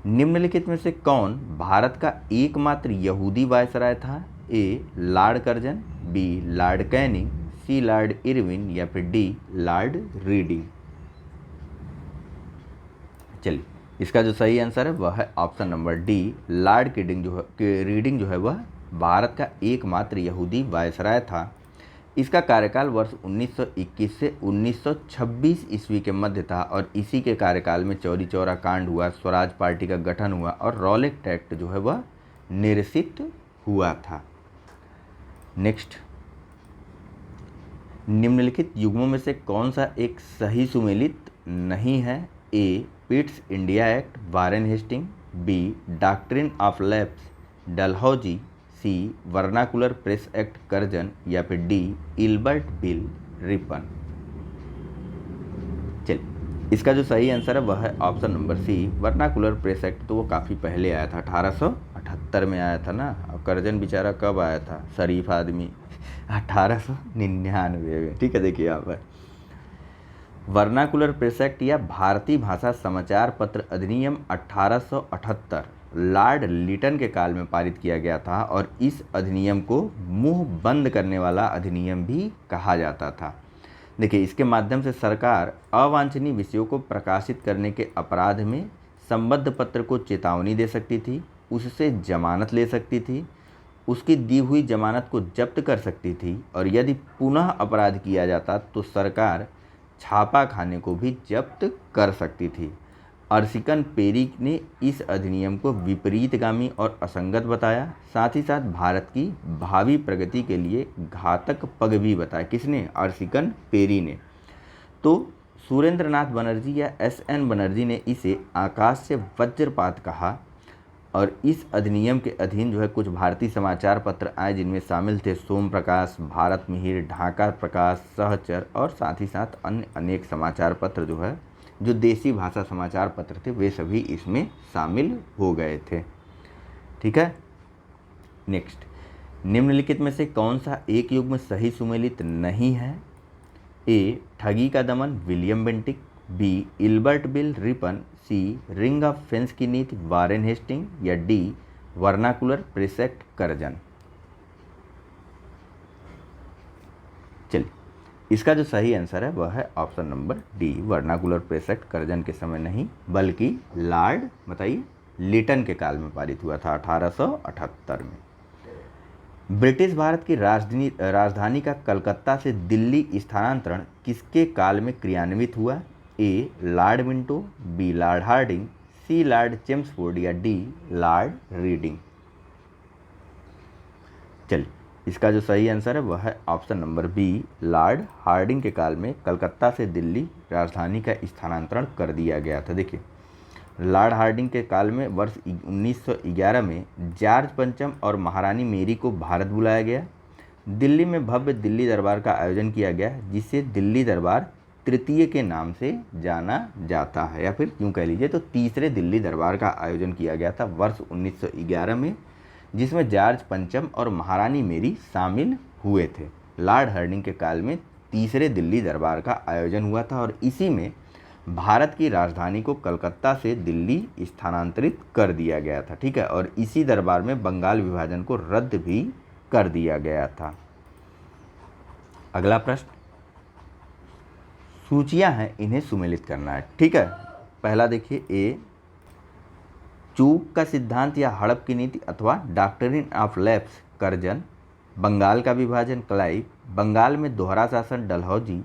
निम्नलिखित में से कौन भारत का एकमात्र यहूदी वायसराय था? A Lord Curzon, B lord Canning, C lord Irwin या फिर डी लॉर्ड रीडिंग। चलिए, इसका जो सही आंसर है वह है option number D lord reading जो है वह भारत का एकमात्र यहूदी वायसराय था। इसका कार्यकाल वर्ष 1921 से 1926 ईस्वी के मध्य था और इसी के कार्यकाल में चौरी चौरा कांड हुआ, स्वराज पार्टी का गठन हुआ और रॉलेट एक्ट जो है वह निरसित हुआ था। नेक्स्ट, निम्नलिखित युग्मों में से कौन सा एक सही सुमेलित नहीं है? A Pitt's India act Warren Hastings, B doctrine of lapse Dalhousie, C vernacular press act Curzon या फिर डी इल्बर्ट बिल रिपन। चलिए, इसका जो सही आंसर है वह है option number C vernacular press Act. तो वो काफ़ी पहले आया था, 1878 में आया था ना। और कर्जन बेचारा कब आया था, शरीफ आदमी, 1899 में। ठीक है, देखिए यहाँ पर वर्नाकुलर प्रेस एक्ट या भारतीय भाषा समाचार पत्र अधिनियम 1878 लॉर्ड लिटन के काल में पारित किया गया था और इस अधिनियम को मुंह बंद करने वाला अधिनियम भी कहा जाता था। देखिए, इसके माध्यम से सरकार अवांछनीय विषयों को प्रकाशित करने के अपराध में संबद्ध पत्र को चेतावनी दे सकती थी, उससे जमानत ले सकती थी, उसकी दी हुई जमानत को जब्त कर सकती थी और यदि पुनः अपराध किया जाता तो सरकार छापा खाने को भी जब्त कर सकती थी। अर्सिकन पेरी ने इस अधिनियम को विपरीतगामी और असंगत बताया, साथ ही साथ भारत की भावी प्रगति के लिए घातक पग भी बताया। किसने? अर्सिकन पेरी ने। तो सुरेंद्रनाथ बनर्जी या एस.एन. बनर्जी ने इसे आकाश से वज्रपात कहा और इस अधिनियम के अधीन जो है कुछ भारतीय समाचार पत्र आए जिनमें शामिल थे सोम प्रकाश, भारत मिहिर, ढाका प्रकाश, सहचर और साथ ही साथ अन्य अनेक समाचार पत्र जो है जो देसी भाषा समाचार पत्र थे वे सभी इसमें शामिल हो गए थे। ठीक है, नेक्स्ट, निम्नलिखित में से कौन सा एक युग्म सही सुमेलित नहीं है? ए ठगी का दमन William Bentinck, B Ilbert Bill Ripon, C ring of fence की नीति वारेन हेस्टिंग या D Vernacular press act Curzon. चलिए, इसका जो सही आंसर है वह है option number D Vernacular press act Curzon के समय नहीं बल्कि लॉर्ड बताइए लिटन के काल में पारित हुआ था 1878 में। ब्रिटिश भारत की राजधानी का कलकत्ता से दिल्ली स्थानांतरण किसके काल में क्रियान्वित हुआ? A lord Minto, B lord Hardinge, C lord Chelmsford या डी लॉर्ड रीडिंग। चलिए, इसका जो सही आंसर है वह है option number B lord Hardinge के काल में कलकत्ता से दिल्ली राजधानी का स्थानांतरण कर दिया गया था। देखिए, लॉर्ड हार्डिंग के काल में वर्ष 1911 में जॉर्ज पंचम और महारानी मेरी को भारत बुलाया गया। दिल्ली में भव्य दिल्ली दरबार का आयोजन किया गया जिसे दिल्ली दरबार तृतीय के नाम से जाना जाता है या फिर यूँ कह लीजिए तो तीसरे दिल्ली दरबार का आयोजन किया गया था वर्ष 1911 में, जिसमें जॉर्ज पंचम और महारानी मेरी शामिल हुए थे। लॉर्ड हार्डिंग के काल में तीसरे दिल्ली दरबार का आयोजन हुआ था और इसी में भारत की राजधानी को कलकत्ता से दिल्ली स्थानांतरित कर दिया गया था। ठीक है, और इसी दरबार में बंगाल विभाजन को रद्द भी कर दिया गया था। अगला प्रश्न, सूचियां हैं इन्हें सुमेलित करना है। ठीक है, पहला देखिए, ए चूक का सिद्धांत या हड़प की नीति अथवा doctrine of lapse Curzon, Bengal का विभाजन क्लाइव, बंगाल में दोहरा शासन डलहौजी,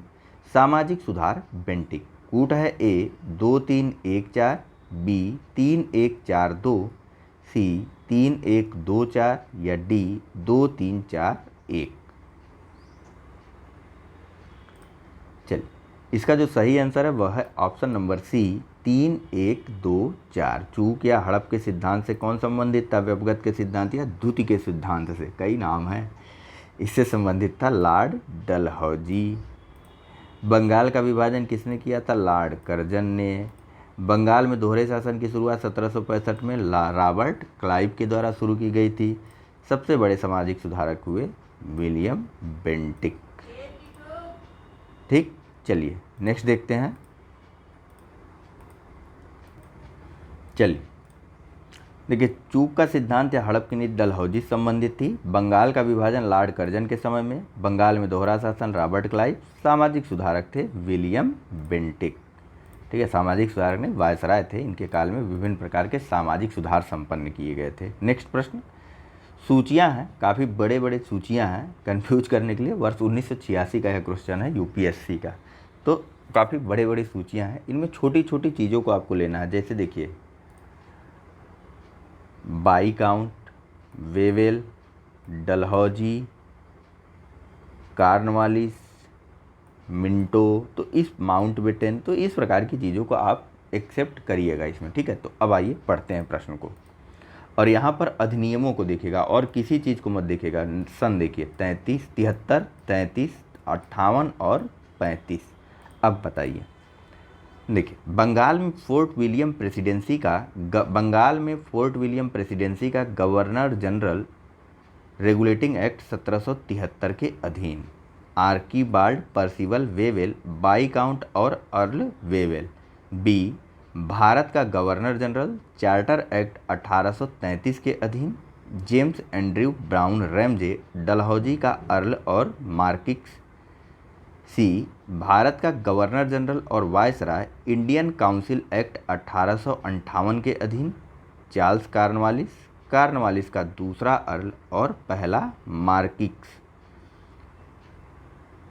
सामाजिक सुधार बेंटिक। कूट है ए 2-3-1-4, बी 3-1-4-2, सी 3-1-2-4 या डी 2-3-4-1। चलिए, इसका जो सही आंसर है वह है ऑप्शन नंबर सी 3-1-2-4। चूक या हड़प के सिद्धांत से कौन संबंधित था? व्यवगत के सिद्धांत या द्युति के सिद्धांत से, कई नाम हैं। इससे संबंधित था लॉर्ड डलहौजी। बंगाल का विभाजन किसने किया था? लॉर्ड कर्जन ने। बंगाल में दोहरे शासन की शुरुआत 1765 में रॉबर्ट क्लाइव के द्वारा शुरू की गई थी। सबसे बड़े सामाजिक सुधारक हुए विलियम बेंटिक। ठीक, चलिए नेक्स्ट देखते हैं। चलिए देखिए, चूक का सिद्धांत या हड़प की नीति डलहौजी संबंधित थी। बंगाल का विभाजन लॉर्ड कर्जन के समय में। बंगाल में दोहरा शासन रॉबर्ट क्लाइव। सामाजिक सुधारक थे विलियम बेंटिक। ठीक है, सामाजिक सुधारक ने वायसराय थे, इनके काल में विभिन्न प्रकार के सामाजिक सुधार संपन्न किए गए थे। नेक्स्ट प्रश्न, सूचियां हैं, काफ़ी बड़े बड़े सूचियां हैं कंफ्यूज करने के लिए। वर्ष 1986 का यह क्वेश्चन है यूपीएससी का, तो काफ़ी बड़े बड़े सूचियां हैं। इनमें छोटी छोटी चीज़ों को आपको लेना है। जैसे देखिए, बाईकाउंट, वेवेल, डलहौजी, कार्नवालिस, मिंटो, तो इस माउंटबेटन, तो इस प्रकार की चीज़ों को आप एक्सेप्ट करिएगा इसमें। ठीक है, तो अब आइए पढ़ते हैं प्रश्न को। और यहाँ पर अधिनियमों को देखिएगा और किसी चीज़ को मत देखिएगा। सन देखिए 33, 73, 33, 58 और 35। अब बताइए, देखिए बंगाल में फोर्ट विलियम प्रेसिडेंसी का गवर्नर जनरल रेगुलेटिंग एक्ट 1773 के अधीन आर्कीबाल्ड पर्सिवल वेवेल, बाईकाउंट और अर्ल वेवेल। बी, भारत का गवर्नर जनरल चार्टर एक्ट 1833 के अधीन James Andrew brown Ramsay, Dalhousie का अर्ल और मार्किस। सी, भारत का गवर्नर जनरल और वायसराय इंडियन काउंसिल एक्ट 1858 के अधीन चार्ल्स कार्नवालिस का दूसरा अर्ल और पहला मार्किस।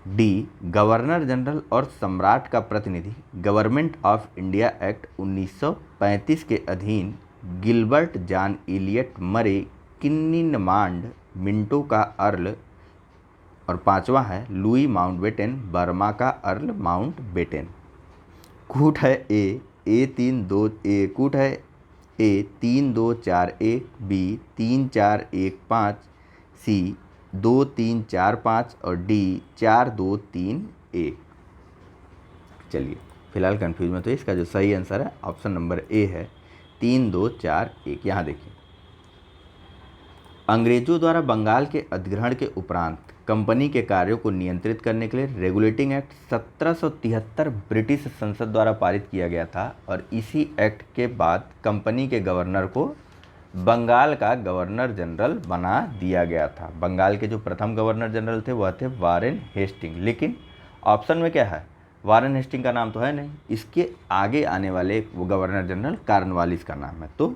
डी, गवर्नर जनरल और सम्राट का प्रतिनिधि गवर्नमेंट ऑफ इंडिया एक्ट 1935 के अधीन गिलबर्ट जॉन इलियट मरे किन्निनमांड मिंटो का अर्ल। और पांचवा है लुई माउंटबेटन बर्मा का अर्ल माउंटबेटन। कूट है कूट है ए 3-2-4-1, बी 3-4-1-5, सी 2-3-4-5 और डी 4-2-3-1। चलिए फिलहाल कंफ्यूज में, तो इसका जो सही आंसर है ऑप्शन नंबर ए है 3-2-4-1। यहाँ देखिए, अंग्रेजों द्वारा बंगाल के अधिग्रहण के उपरांत कंपनी के कार्यों को नियंत्रित करने के लिए रेगुलेटिंग एक्ट 1773 ब्रिटिश संसद द्वारा पारित किया गया था। और इसी एक्ट के बाद कंपनी के गवर्नर को बंगाल का गवर्नर जनरल बना दिया गया था। बंगाल के जो प्रथम गवर्नर जनरल थे वह थे वारेन हेस्टिंग। लेकिन ऑप्शन में क्या है, वारेन हेस्टिंग का नाम तो है नहीं, इसके आगे आने वाले वो गवर्नर जनरल कार्नवालिस का नाम है, तो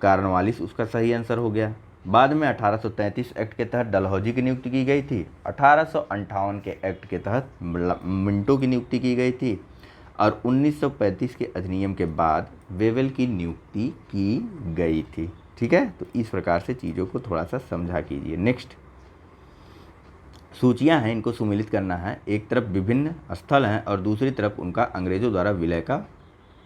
कार्नवालिस उसका सही आंसर हो गया। बाद में 1833 एक्ट के तहत डलहौजी की नियुक्ति की गई थी। 1858 के एक्ट के तहत मिंटो की नियुक्ति की गई थी। और 1935 के अधिनियम के बाद वेवेल की नियुक्ति की गई थी। ठीक है, तो इस प्रकार से चीज़ों को थोड़ा सा समझा कीजिए। नेक्स्ट, सूचियां हैं, इनको सुमिलित करना है। एक तरफ विभिन्न स्थल हैं और दूसरी तरफ उनका अंग्रेजों द्वारा विलय का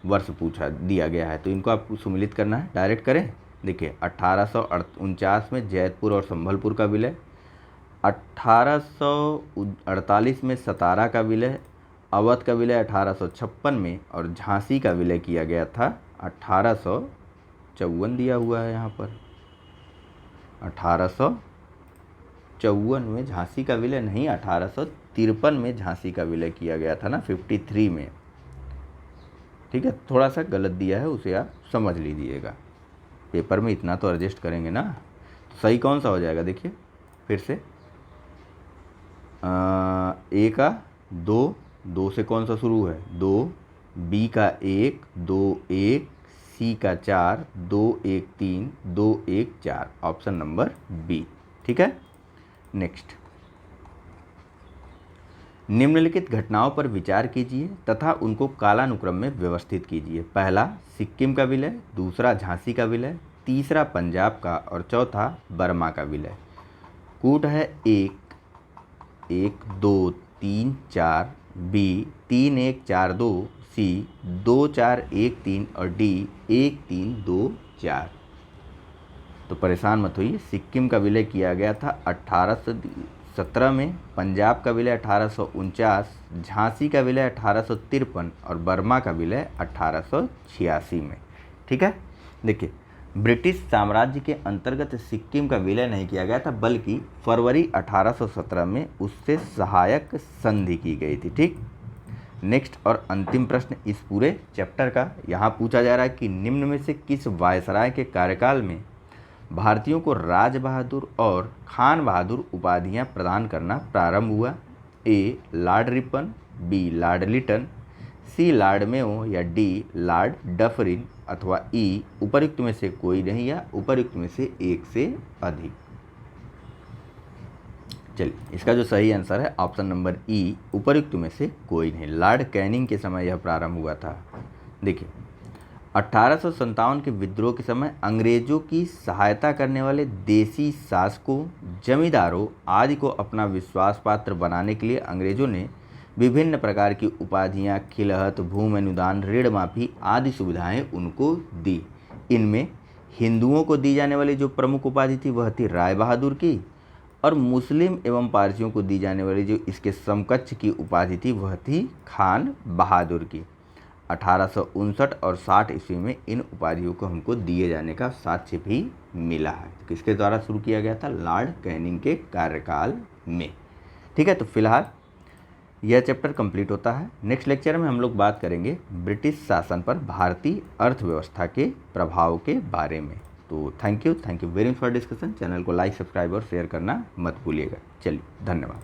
वर्ष पूछा दिया गया है, तो इनको आपको सुमिलित करना है। डायरेक्ट करें, देखिए 1849 में जैतपुर और संभलपुर का विलय, 1848 में सतारा का विलय, अवध का विलय 1856 में और झांसी का विलय किया गया था 1854 दिया हुआ है यहाँ पर। 1854 में झांसी का विलय नहीं, 1853 में झांसी का विलय किया गया था ना, 53 में। ठीक है, थोड़ा सा गलत दिया है, उसे आप समझ लीजिएगा। पेपर में इतना तो एडजस्ट करेंगे ना, तो सही कौन सा हो जाएगा? देखिए फिर से, ए का 2 से कौन सा शुरू है? 2, बी का 1, 2, 1, सी का 4, 2, 1, 3, 2, 1, 4, ऑप्शन नंबर बी। ठीक है, नेक्स्ट, निम्नलिखित घटनाओं पर विचार कीजिए तथा उनको कालानुक्रम में व्यवस्थित कीजिए। पहला सिक्किम का विलय, दूसरा झांसी का विलय, तीसरा पंजाब का और चौथा बर्मा का विलय। कूट है 1 2 3 4, बी 3 1 4 2, सी 2 4 1 3 और डी 1 3 2 4। तो परेशान मत होइए, सिक्किम का विलय किया गया था 1817 में, पंजाब का विलय 1849, झांसी का विलय 1853 और बर्मा का विलय 1886 में। ठीक है, देखिए ब्रिटिश साम्राज्य के अंतर्गत सिक्किम का विलय नहीं किया गया था, बल्कि फरवरी 1817 में उससे सहायक संधि की गई थी। ठीक, नेक्स्ट और अंतिम प्रश्न इस पूरे चैप्टर का यहाँ पूछा जा रहा है कि निम्न में से किस वायसराय के कार्यकाल में भारतीयों को राज बहादुर और खान बहादुर उपाधियाँ प्रदान करना प्रारंभ हुआ। A lord Ripon, B lord Lytton, C Lord Mayo या डी लॉर्ड डफरिन अथवा ई उपर्युक्त में से कोई नहीं या उपर्युक्त में से एक से अधिक। चलिए, इसका जो सही आंसर है ऑप्शन नंबर ई, उपर्युक्त में से कोई नहीं। लॉर्ड कैनिंग के समय यह प्रारंभ हुआ था। देखिए 1857 के विद्रोह के समय अंग्रेजों की सहायता करने वाले देसी शासकों, जमींदारों आदि को अपना विश्वास पात्र बनाने के लिए अंग्रेजों ने विभिन्न प्रकार की उपाधियां, खिलहत, भूमि अनुदान, ऋण माफी आदि सुविधाएं उनको दी। इनमें हिंदुओं को दी जाने वाली जो प्रमुख उपाधि थी वह थी राय बहादुर की, और मुस्लिम एवं पारसियों को दी जाने वाली जो इसके समकक्ष की उपाधि थी वह थी खान बहादुर की। 1859 और 60 ईस्वी में इन उपाधियों को हमको दिए जाने का साक्ष्य भी मिला है। किसके द्वारा शुरू किया गया था? लॉर्ड कैनिंग के कार्यकाल में। ठीक है, तो फिलहाल यह चैप्टर कंप्लीट होता है। नेक्स्ट लेक्चर में हम लोग बात करेंगे ब्रिटिश शासन पर भारतीय अर्थव्यवस्था के प्रभाव के बारे में। तो thank you very much for discussion. Channel को लाइक, सब्सक्राइब और शेयर करना मत भूलिएगा। चलिए, धन्यवाद।